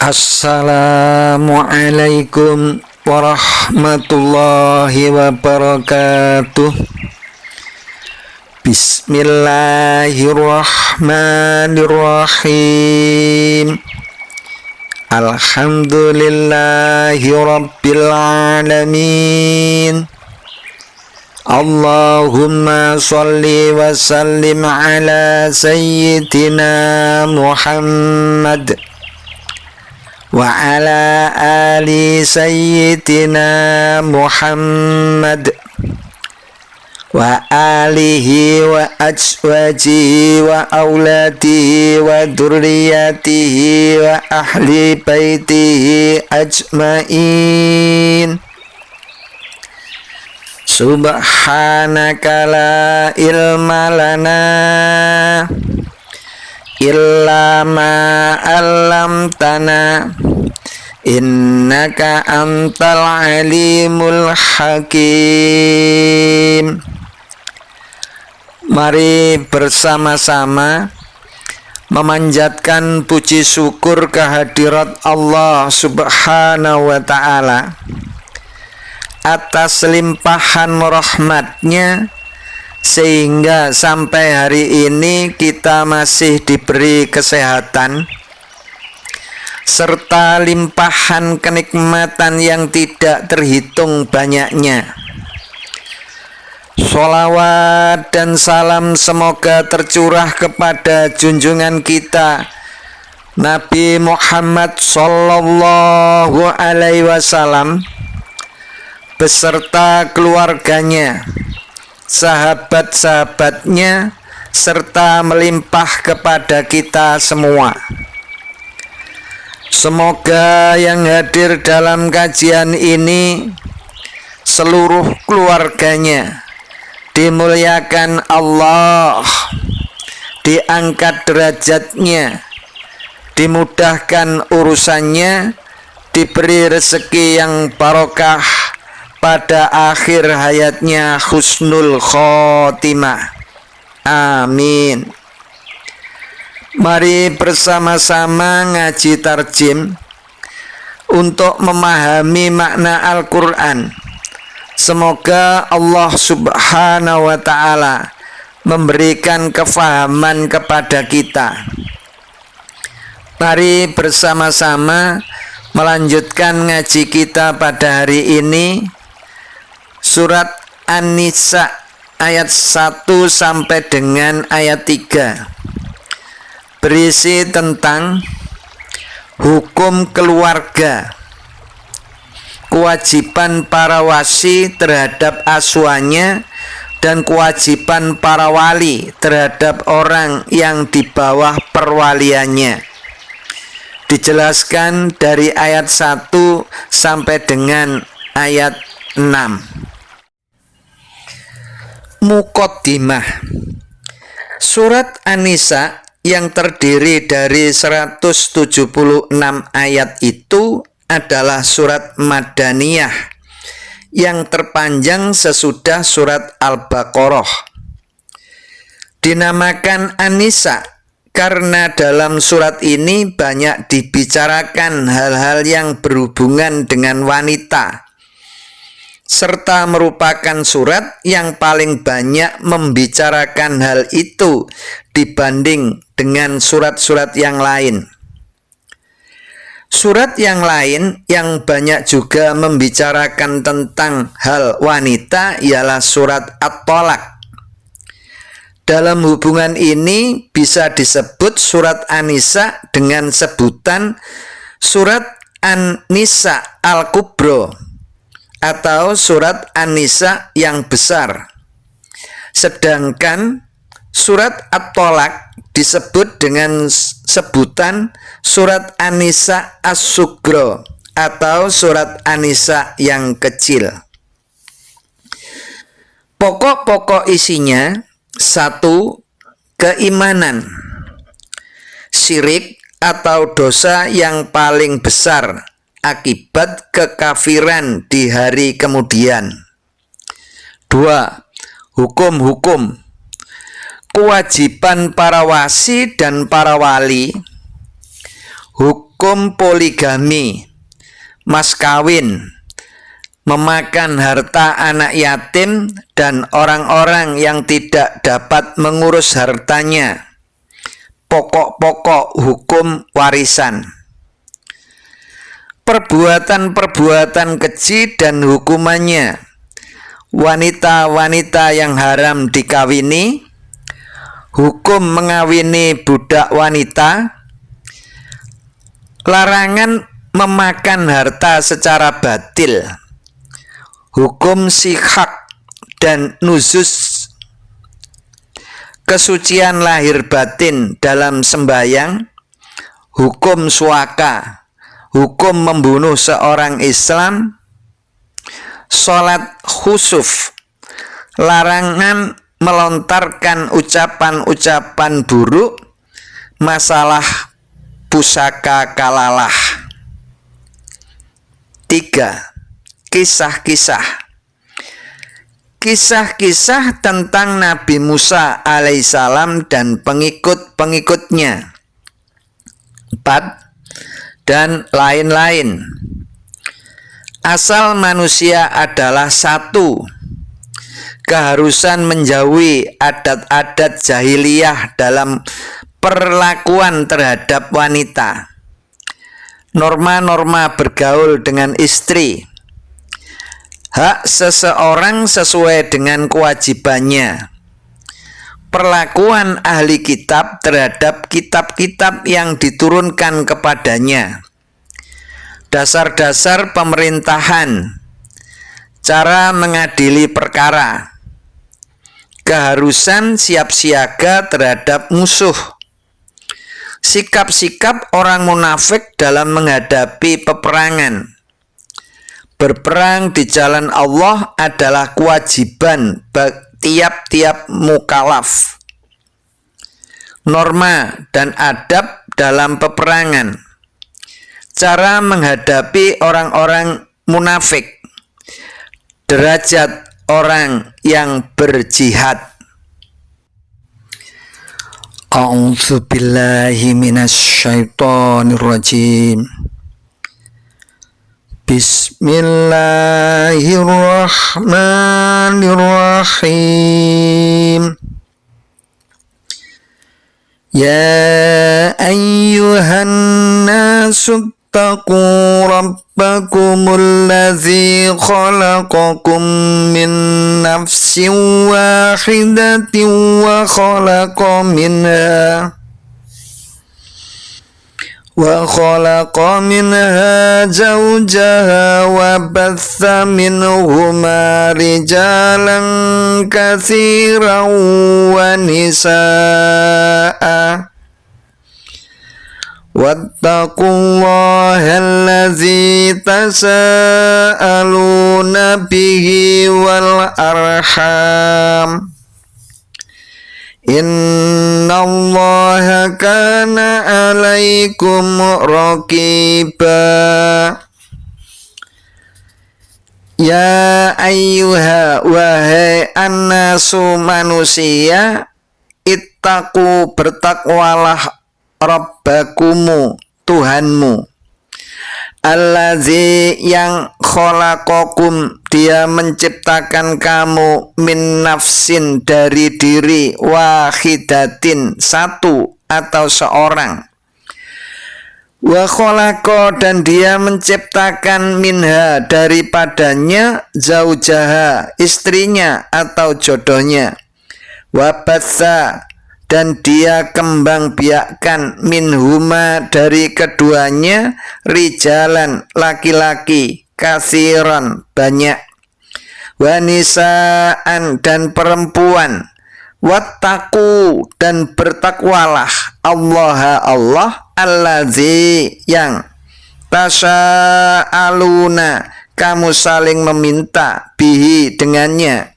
Assalamualaikum warahmatullahi wabarakatuh. Bismillahirrahmanirrahim. Alhamdulillahi rabbil alamin. Allahumma sholli wa sallim ala sayyidina Muhammad wa ala ali sayyidina Muhammad wa alihi wa azwajihi wa auladihi wa dzurriyyatihi wa ahli baitihi ajmain. Subhanaka la ilma lana illa ma 'allamtana innaka antal alimul hakim. Mari bersama-sama memanjatkan puji syukur kehadirat Allah Subhanahu wa ta'ala atas limpahan rahmat-Nya, sehingga sampai hari ini kita masih diberi kesehatan serta limpahan kenikmatan yang tidak terhitung banyaknya. Sholawat dan salam semoga tercurah kepada junjungan kita Nabi Muhammad Sallallahu Alaihi Wasallam beserta keluarganya, sahabat-sahabatnya, serta melimpah kepada kita semua. Semoga yang hadir dalam kajian ini seluruh keluarganya dimuliakan Allah, diangkat derajatnya, dimudahkan urusannya, diberi rezeki yang barokah pada akhir hayatnya, husnul khotimah. Amin. Mari bersama-sama ngaji tarjim untuk memahami makna Al-Quran. Semoga Allah Subhanahu wa ta'ala memberikan kefahaman kepada kita. Mari bersama-sama melanjutkan ngaji kita pada hari ini, Surat An-Nisa ayat 1 sampai dengan ayat 3, berisi tentang hukum keluarga, kewajiban para wasi terhadap asuhannya, dan kewajiban para wali terhadap orang yang di bawah perwaliannya. Dijelaskan dari ayat 1 sampai dengan ayat 6. Muqaddimah. Surat An-Nisa yang terdiri dari 176 ayat itu adalah surat Madaniyah yang terpanjang sesudah surat Al-Baqarah. Dinamakan An-Nisa karena dalam surat ini banyak dibicarakan hal-hal yang berhubungan dengan wanita, serta merupakan surat yang paling banyak membicarakan hal itu dibanding dengan surat-surat yang lain. Surat yang lain yang banyak juga membicarakan tentang hal wanita ialah surat At-Thalaq. Dalam hubungan ini bisa disebut surat An-Nisa dengan sebutan surat An-Nisa Al-Kubro atau surat An-Nisa yang besar. Sedangkan surat At-Thalaq disebut dengan sebutan surat An-Nisa As-Sugro atau surat An-Nisa yang kecil. Pokok-pokok isinya: 1. Keimanan. Syirik atau dosa yang paling besar akibat kekafiran di hari kemudian. 2. Hukum-hukum. Kewajiban para wasi dan para wali, hukum hukum poligami, mas kawin, memakan harta anak yatim dan orang-orang yang tidak dapat mengurus hartanya, pokok-pokok hukum warisan. Perbuatan-perbuatan keji dan hukumannya, wanita-wanita yang haram dikawini, hukum mengawini budak wanita, larangan memakan harta secara batil, hukum sihak dan nuzus, kesucian lahir batin dalam sembahyang, hukum suaka, hukum membunuh seorang Islam, sholat khusuf, larangan melontarkan ucapan-ucapan buruk, masalah pusaka kalalah. 3. Kisah-kisah. Kisah-kisah tentang Nabi Musa alaihissalam dan pengikut-pengikutnya. 4. Dan lain-lain. Asal manusia adalah satu. Keharusan menjauhi adat-adat jahiliyah dalam perlakuan terhadap wanita. Norma-norma bergaul dengan istri. Hak seseorang sesuai dengan kewajibannya. Perlakuan ahli kitab terhadap kitab-kitab yang diturunkan kepadanya. Dasar-dasar pemerintahan. Cara mengadili perkara. Keharusan siap siaga terhadap musuh. Sikap-sikap orang munafik dalam menghadapi peperangan. Berperang di jalan Allah adalah kewajiban tiap-tiap mukalaf. Norma dan adab dalam peperangan. Cara menghadapi orang-orang munafik. Derajat orang yang berjihad. A'udzu billahi minasyaitonir rajim. Bismillahirrahmanirrahim. Ya ayyuhan nasu اتقوا ربكم الذي خلقكم من نفس واحدة وخلق منها زوجها وبث منهما رجالا كثيرا ونساء واتقوا الله الذي تساءلون به والأرحام إن الله كان عليكم رقيبا Ya ayyuha wahai annasu manusia, ittaqu bertakwalah Rabbakumu Tuhanmu, allazi yang khalaqakum dia menciptakan kamu min nafsin dari diri wahidatin satu atau seorang, wa khalaqa dan dia menciptakan minha daripadanya zaujaha istrinya atau jodohnya, wa batsa dan dia kembang biakkan minhuma dari keduanya rijalan laki-laki kasiran banyak, wanisaan dan perempuan, wattaku dan bertakwalah Allah allazi yang tasa'aluna kamu saling meminta bihi dengannya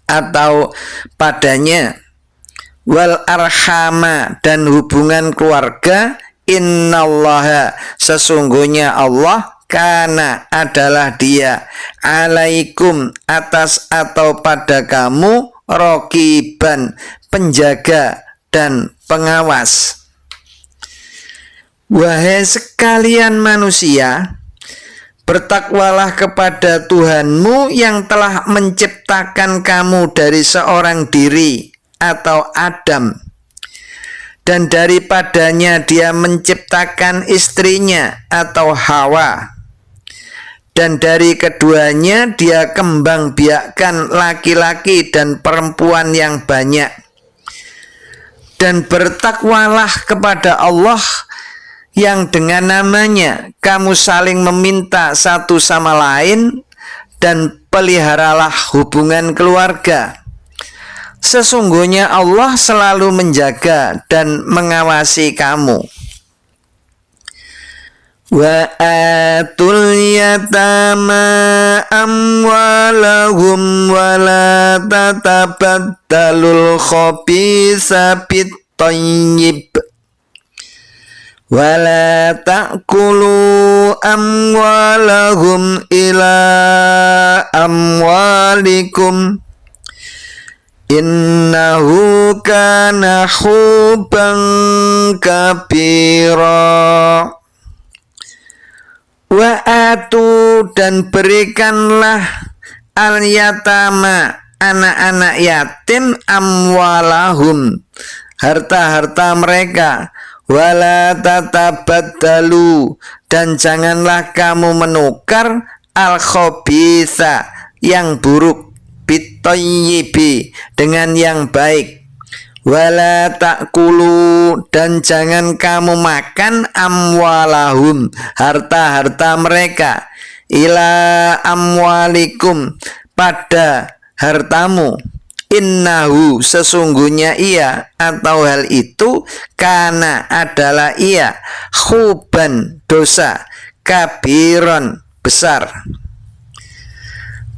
atau padanya, wal arhama dan hubungan keluarga, innallaha sesungguhnya Allah kana adalah dia alaikum atas atau pada kamu raqiban penjaga dan pengawas. Wahai sekalian manusia, bertakwalah kepada Tuhanmu yang telah menciptakan kamu dari seorang diri atau Adam, dan daripadanya dia menciptakan istrinya atau Hawa, dan dari keduanya dia kembang biakkan laki-laki dan perempuan yang banyak. Dan bertakwalah kepada Allah yang dengan namanya kamu saling meminta satu sama lain, dan peliharalah hubungan keluarga. Sesungguhnya Allah selalu menjaga dan mengawasi kamu. Wa atul yatama amwalahum wa la tatabaddalul khabitha bit thayyib wa la ta'kulu amwalahum ila amwalikum innahu kana huban kabira. Wa'atu, dan berikanlah al-yatama, anak-anak yatim, amwalahum, harta-harta mereka, wala tatabaddalu, dan janganlah kamu menukar al-khabitha, yang buruk, bitayyibi, dengan yang baik. Wala ta'kulu, dan jangan kamu makan amwalahum, harta-harta mereka, ila amwalikum, pada hartamu. Innahu, sesungguhnya ia atau hal itu, kana adalah ia, khuban, dosa, kabiron, besar.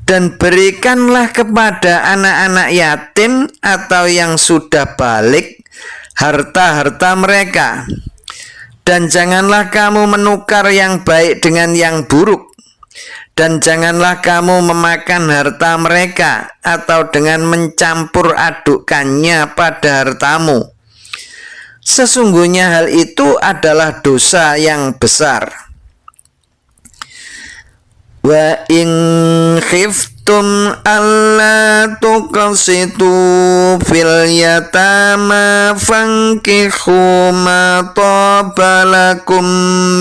Dan berikanlah kepada anak-anak yatim atau yang sudah balik harta-harta mereka, dan janganlah kamu menukar yang baik dengan yang buruk, dan janganlah kamu memakan harta mereka atau dengan mencampur adukkannya pada hartamu. Sesungguhnya hal itu adalah dosa yang besar. Wa in khiftum alla tuqsitu fil yatama fankihu ma taba lakum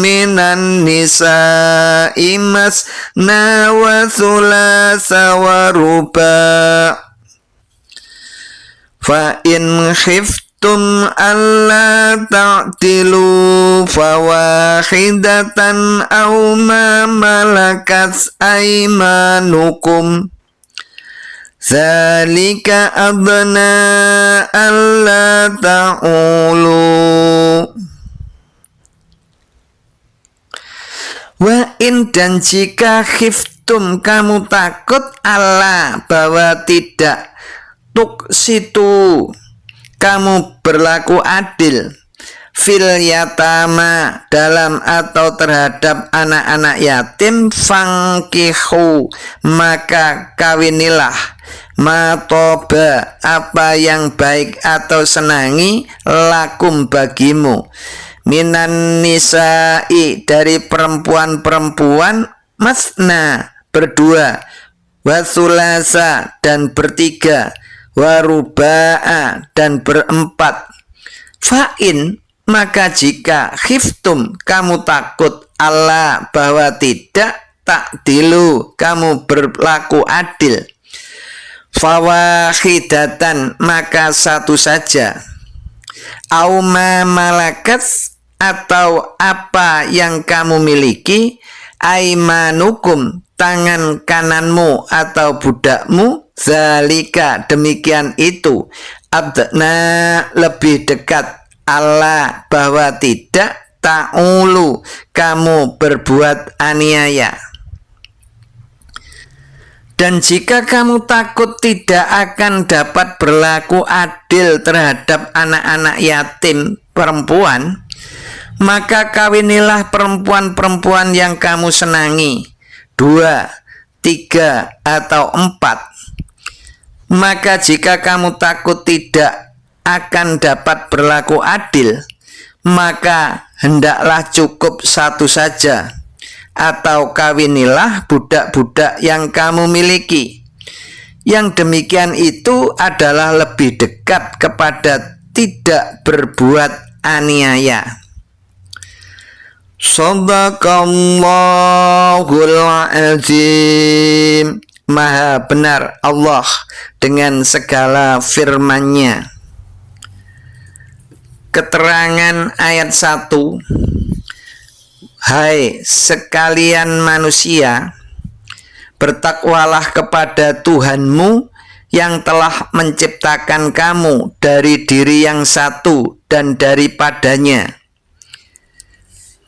minan nisa'i masna wa thulatha wa ruba'. Fa in khiftum alla ta'dilu fawahidatan aw ma malakat aymanukum dzalika adna alla ta'ulu. Wa in, dan jika khiftum, kamu takut, Allah, bahwa tidak, tuk situ, kamu berlaku adil, fil yatama, dalam atau terhadap anak-anak yatim, fangkihu, maka kawinilah, matoba, apa yang baik atau senangi, lakum, bagimu, minan nisa'i, dari perempuan-perempuan, masna, berdua, wasulasa, dan bertiga, waruba'a, dan berempat. Fa'in, maka jika khiftum, kamu takut, Allah, bahwa tidak, takdilu, kamu berlaku adil, fawahidatan, maka satu saja, auma malakat, atau apa yang kamu miliki, aimanukum, tangan kananmu atau budakmu, zalika, demikian itu, adna, lebih dekat, Allah, bahwa tidak, ta'ulu, kamu berbuat aniaya. Dan jika kamu takut tidak akan dapat berlaku adil terhadap anak-anak yatim perempuan, maka kawinilah perempuan-perempuan yang kamu senangi, 2, 3, atau 4. Maka jika kamu takut tidak akan dapat berlaku adil, maka hendaklah cukup satu saja, atau kawinilah budak-budak yang kamu miliki. Yang demikian itu adalah lebih dekat kepada tidak berbuat aniaya. Shadaqallahul azim. Maha benar Allah dengan segala firman-Nya. Keterangan ayat 1. Hai sekalian manusia, bertakwalah kepada Tuhanmu yang telah menciptakan kamu dari diri yang satu dan daripadanya.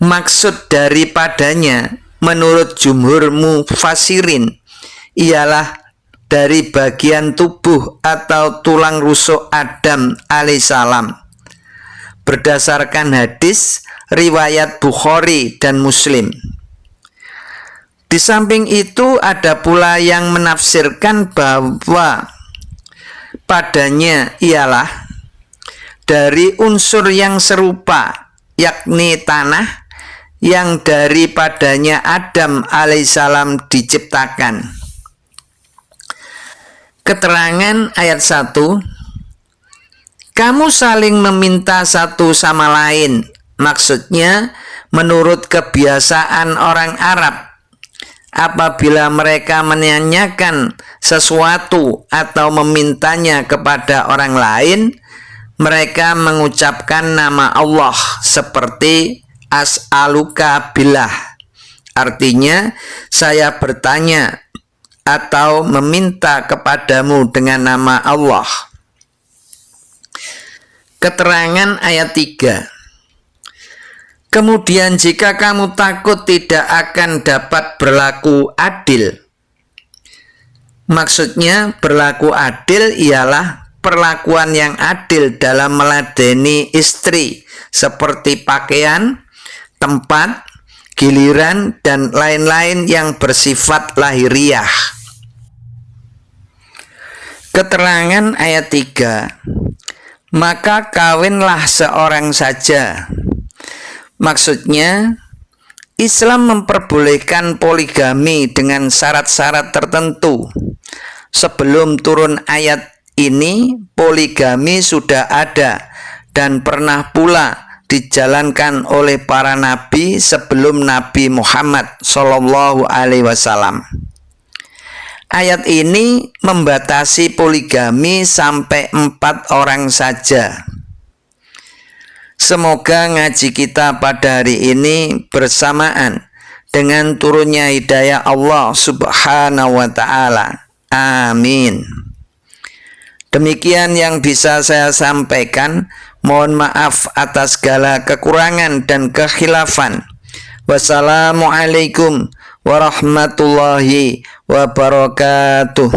Maksud daripadanya menurut jumhur mufassirin ialah dari bagian tubuh atau tulang rusuk Adam alaihissalam, berdasarkan hadis riwayat Bukhari dan Muslim. Di samping itu ada pula yang menafsirkan bahwa padanya ialah dari unsur yang serupa, yakni tanah yang daripadanya Adam alaihissalam diciptakan. Keterangan ayat 1. Kamu saling meminta satu sama lain. Maksudnya menurut kebiasaan orang Arab, apabila mereka menanyakan sesuatu atau memintanya kepada orang lain, mereka mengucapkan nama Allah seperti as'aluka billah. Artinya saya bertanya atau meminta kepadamu dengan nama Allah. Keterangan ayat 3. Kemudian jika kamu takut tidak akan dapat berlaku adil. Maksudnya berlaku adil ialah perlakuan yang adil dalam meladeni istri, seperti pakaian, tempat, giliran, dan lain-lain yang bersifat lahiriah. Keterangan ayat 3. Maka kawinlah seorang saja. Maksudnya Islam memperbolehkan poligami dengan syarat-syarat tertentu. Sebelum turun ayat ini, poligami sudah ada dan pernah pula dijalankan oleh para nabi sebelum Nabi Muhammad SAW. Ayat ini membatasi poligami sampai 4 orang saja. Semoga ngaji kita pada hari ini bersamaan dengan turunnya hidayah Allah Subhanahu wa ta'ala. Amin. Demikian yang bisa saya sampaikan. Mohon maaf atas segala kekurangan dan kekhilafan. Wassalamualaikum warahmatullahi wabarakatuh.